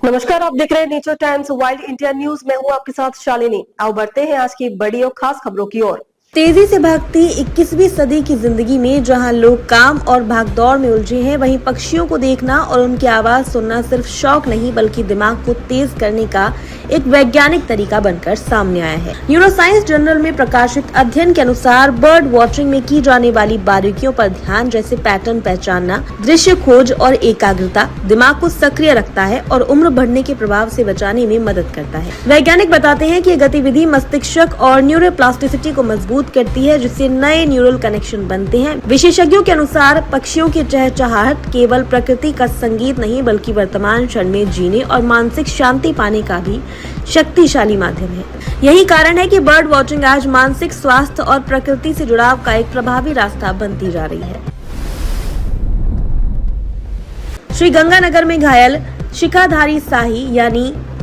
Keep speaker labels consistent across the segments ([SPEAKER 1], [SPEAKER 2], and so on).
[SPEAKER 1] नमस्कार, आप देख रहे हैं nature times wild India news. मैं हूं आपके साथ शालिनी। आओ बढ़ते हैं आज की बड़ी और खास खबरों की ओर।
[SPEAKER 2] तेजी से भागती 21वीं सदी की जिंदगी में जहां लोग काम और भागदौड़ में उलझे हैं, वहीं पक्षियों को देखना और उनकी आवाज सुनना सिर्फ शौक नहीं बल्कि दिमाग को तेज करने का एक वैज्ञानिक तरीका बनकर सामने आया है। न्यूरोसाइंस जर्नल में प्रकाशित अध्ययन के अनुसार बर्ड वॉचिंग में की जाने वाली बारीकियों पर ध्यान, जैसे पैटर्न पहचानना, दृश्य खोज और एकाग्रता, दिमाग को सक्रिय रखता है और उम्र बढ़ने के प्रभाव से बचाने में मदद करता है। वैज्ञानिक बताते हैं कि ये गतिविधि मस्तिष्क और न्यूरोप्लास्टिसिटी को मजबूत करती है, जिससे नए न्यूरल कनेक्शन बनते हैं। विशेषज्ञों के अनुसार पक्षियों की चहचहाहट केवल प्रकृति का संगीत नहीं बल्कि वर्तमान क्षण में जीने और मानसिक शांति पाने का भी शक्तिशाली माध्यम है। यही कारण है कि बर्ड वॉचिंग आज मानसिक स्वास्थ्य और प्रकृति से जुड़ाव का एक प्रभावी रास्ता बनती जा रही है। श्री गंगानगर में घायल शिखाधारी शाही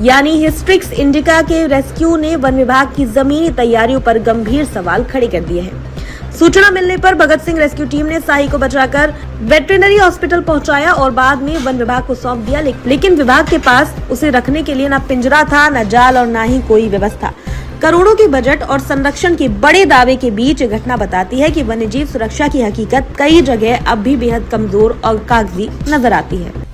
[SPEAKER 2] यानी हिस्ट्रिक्स इंडिका के रेस्क्यू ने वन विभाग की जमीनी तैयारियों पर गंभीर सवाल खड़े कर दिए हैं। सूचना मिलने पर भगत सिंह रेस्क्यू टीम ने शाही को बचाकर वेटरनरी हॉस्पिटल पहुंचाया और बाद में वन विभाग को सौंप दिया, लेकिन विभाग के पास उसे रखने के लिए न पिंजरा था, न जाल और न ही कोई व्यवस्था। करोड़ों के बजट और संरक्षण के बड़े दावे के बीच घटना बताती है कि वन्यजीव सुरक्षा की हकीकत कई जगह अब भी बेहद कमजोर और कागजी नजर आती है।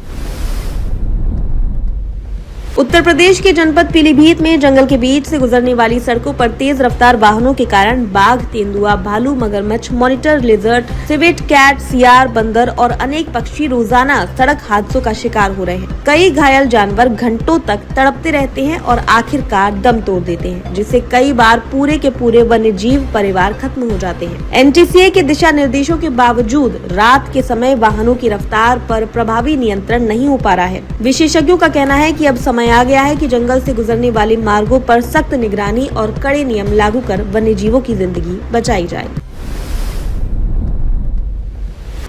[SPEAKER 2] उत्तर प्रदेश के जनपद पीलीभीत में जंगल के बीच से गुजरने वाली सड़कों पर तेज रफ्तार वाहनों के कारण बाघ, तेंदुआ, भालू, मगरमच्छ, मॉनिटर लिजर्ड, सिवेट कैट, सियार, बंदर और अनेक पक्षी रोजाना सड़क हादसों का शिकार हो रहे हैं। कई घायल जानवर घंटों तक तड़पते रहते हैं और आखिरकार दम तोड़ देते हैं, जिससे कई बार पूरे के पूरे वन्यजीव परिवार खत्म हो जाते हैं। एनटीसीए के दिशा निर्देशों के बावजूद रात के समय वाहनों की रफ्तार पर प्रभावी नियंत्रण नहीं हो पा रहा है। विशेषज्ञों का कहना है कि अब समय आ गया है कि जंगल से गुजरने वाले मार्गों पर सख्त निगरानी और कड़े नियम लागू कर वन्यजीवों की जिंदगी बचाई जाए।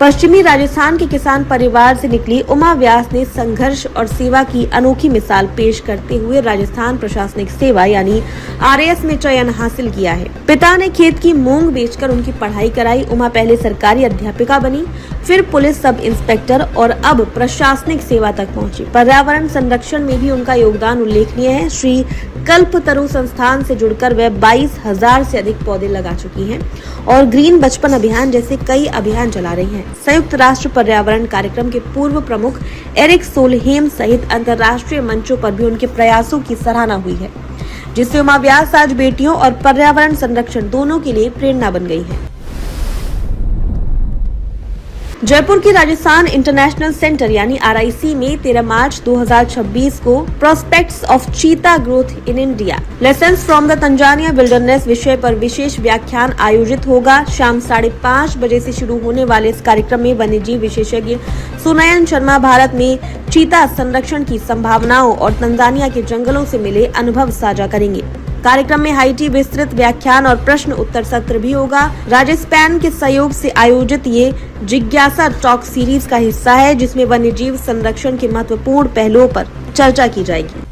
[SPEAKER 2] पश्चिमी राजस्थान के किसान परिवार से निकली उमा व्यास ने संघर्ष और सेवा की अनोखी मिसाल पेश करते हुए राजस्थान प्रशासनिक सेवा यानी आरएएस में चयन हासिल किया है। पिता ने खेत की मूंग बेचकर उनकी पढ़ाई कराई। उमा पहले सरकारी अध्यापिका बनी, फिर पुलिस सब इंस्पेक्टर और अब प्रशासनिक सेवा तक पहुंची। पर्यावरण संरक्षण में भी उनका योगदान उल्लेखनीय है। श्री कल्पतरु संस्थान से जुड़कर वे 22,000 से अधिक पौधे लगा चुकी हैं और ग्रीन बचपन अभियान जैसे कई अभियान चला रही हैं। संयुक्त राष्ट्र पर्यावरण कार्यक्रम के पूर्व प्रमुख एरिक सोलहेम सहित अंतर्राष्ट्रीय मंचों पर भी उनके प्रयासों की सराहना हुई है, जिससे उमा व्यास आज बेटियों और पर्यावरण संरक्षण दोनों के लिए प्रेरणा बन गई है। जयपुर की राजस्थान इंटरनेशनल सेंटर यानी आरआईसी में 13 मार्च 2026 को प्रोस्पेक्ट्स ऑफ चीता growth in India lessons from the Tanzania wilderness विषय पर विशेष व्याख्यान आयोजित होगा। शाम 5:30 बजे से शुरू होने वाले इस कार्यक्रम में वन्यजीव विशेषज्ञ सुनयन शर्मा भारत में चीता संरक्षण की संभावनाओं और तंजानिया के जंगलों से मिले अनुभव साझा करेंगे। कार्यक्रम में हाईटी विस्तृत व्याख्यान और प्रश्न उत्तर सत्र भी होगा। राजस्पैन के सहयोग से आयोजित ये जिज्ञासा टॉक सीरीज का हिस्सा है, जिसमें वन्यजीव संरक्षण के महत्वपूर्ण पहलुओं पर चर्चा की जाएगी।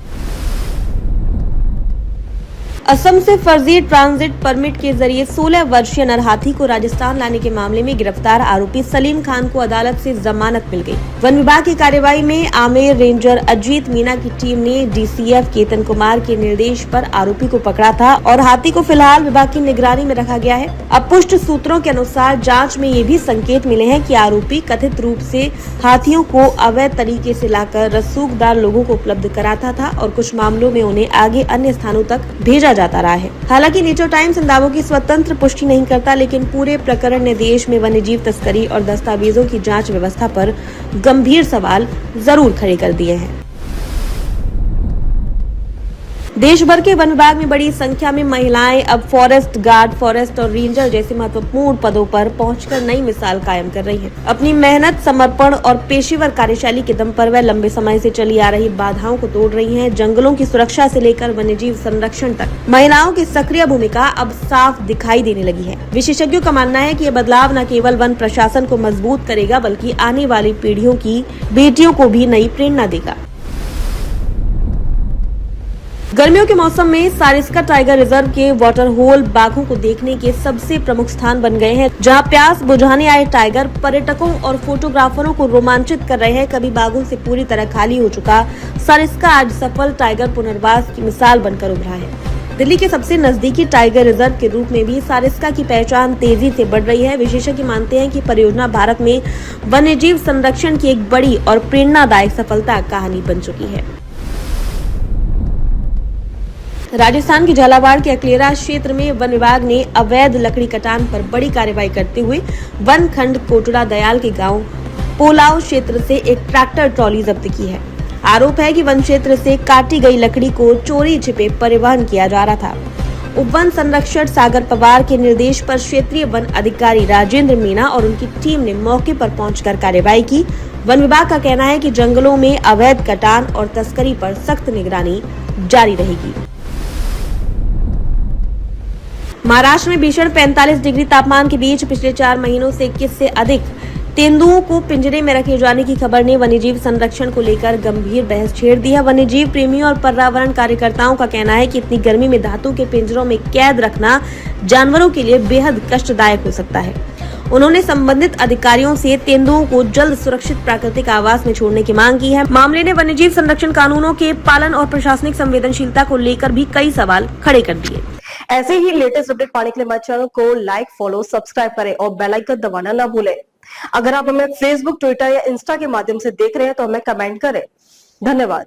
[SPEAKER 2] असम से फर्जी ट्रांजिट परमिट के जरिए 16 वर्षीय नरहाथी को राजस्थान लाने के मामले में गिरफ्तार आरोपी सलीम खान को अदालत से जमानत मिल गई। वन विभाग की कार्रवाई में आमेर रेंजर अजीत मीना की टीम ने डीसीएफ केतन कुमार के निर्देश पर आरोपी को पकड़ा था और हाथी को फिलहाल विभाग की निगरानी में रखा गया है। अब पुष्ट सूत्रों के अनुसार जाँच में ये भी संकेत मिले हैं कि आरोपी कथित रूप से हाथियों को अवैध तरीके से लाकर रसूखदार लोगों को उपलब्ध कराता था और कुछ मामलों में उन्हें आगे अन्य स्थानों तक भेजा जाता रहा है। हालांकि नेचर टाइम्स इन दावों की स्वतंत्र पुष्टि नहीं करता, लेकिन पूरे प्रकरण ने देश में वन्यजीव तस्करी और दस्तावेजों की जांच व्यवस्था पर गंभीर सवाल जरूर खड़े कर दिए हैं। देश भर के वन विभाग में बड़ी संख्या में महिलाएं अब फॉरेस्ट गार्ड, फॉरेस्ट और रेंजर जैसे महत्वपूर्ण पदों पर पहुंचकर नई मिसाल कायम कर रही हैं। अपनी मेहनत, समर्पण और पेशेवर कार्यशैली के दम पर वह लंबे समय से चली आ रही बाधाओं को तोड़ रही हैं। जंगलों की सुरक्षा से लेकर वन्यजीव संरक्षण तक महिलाओं की सक्रिय भूमिका अब साफ दिखाई देने लगी है। विशेषज्ञों का मानना है कि यह बदलाव न केवल वन प्रशासन को मजबूत करेगा बल्कि आने वाली पीढ़ियों की बेटियों को भी नई प्रेरणा देगा। गर्मियों के मौसम में सारिस्का टाइगर रिजर्व के वाटर होल बाघों को देखने के सबसे प्रमुख स्थान बन गए हैं, जहां प्यास बुझाने आए टाइगर पर्यटकों और फोटोग्राफरों को रोमांचित कर रहे हैं। कभी बाघों से पूरी तरह खाली हो चुका सारिस्का आज सफल टाइगर पुनर्वास की मिसाल बनकर उभरा है। दिल्ली के सबसे नजदीकी टाइगर रिजर्व के रूप में भी सारिस्का की पहचान तेजी से बढ़ रही है। विशेषज्ञ मानते हैं कि परियोजना भारत में वन्यजीव संरक्षण की एक बड़ी और प्रेरणादायक सफलता कहानी बन चुकी है। राजस्थान के झालावाड़ के अकलेरा क्षेत्र में वन विभाग ने अवैध लकड़ी कटान पर बड़ी कार्रवाई करते हुए वन खंड कोटड़ा दयाल के गांव पोलाव क्षेत्र से एक ट्रैक्टर ट्रॉली जब्त की है। आरोप है कि वन क्षेत्र से काटी गई लकड़ी को चोरी छिपे परिवहन किया जा रहा था। उप वन संरक्षक सागर पवार के निर्देश पर क्षेत्रीय वन अधिकारी राजेंद्र मीणा और उनकी टीम ने मौके पर पहुंचकर कार्रवाई की। वन विभाग का कहना है कि जंगलों में अवैध कटान और तस्करी पर सख्त निगरानी जारी रहेगी। महाराष्ट्र में भीषण 45 डिग्री तापमान के बीच पिछले 4 महीनों से 21 से अधिक तेंदुओं को पिंजरे में रखे जाने की खबर ने वन्यजीव संरक्षण को लेकर गंभीर बहस छेड़ दी है। वन्यजीव प्रेमियों और पर्यावरण कार्यकर्ताओं का कहना है कि इतनी गर्मी में धातु के पिंजरों में कैद रखना जानवरों के लिए बेहद कष्टदायक हो सकता है। उन्होंने संबंधित अधिकारियों से तेंदुओं को जल्द सुरक्षित प्राकृतिक आवास में छोड़ने की मांग की है। मामले ने वन्यजीव संरक्षण कानूनों के पालन और प्रशासनिक संवेदनशीलता को लेकर भी कई सवाल खड़े कर दिए।
[SPEAKER 1] ऐसे ही लेटेस्ट अपडेट पाने के लिए हमारे चैनल को लाइक, फॉलो, सब्सक्राइब करें और बेल आइकन दबाना ना भूलें। अगर आप हमें फेसबुक, ट्विटर या इंस्टा के माध्यम से देख रहे हैं तो हमें कमेंट करें। धन्यवाद।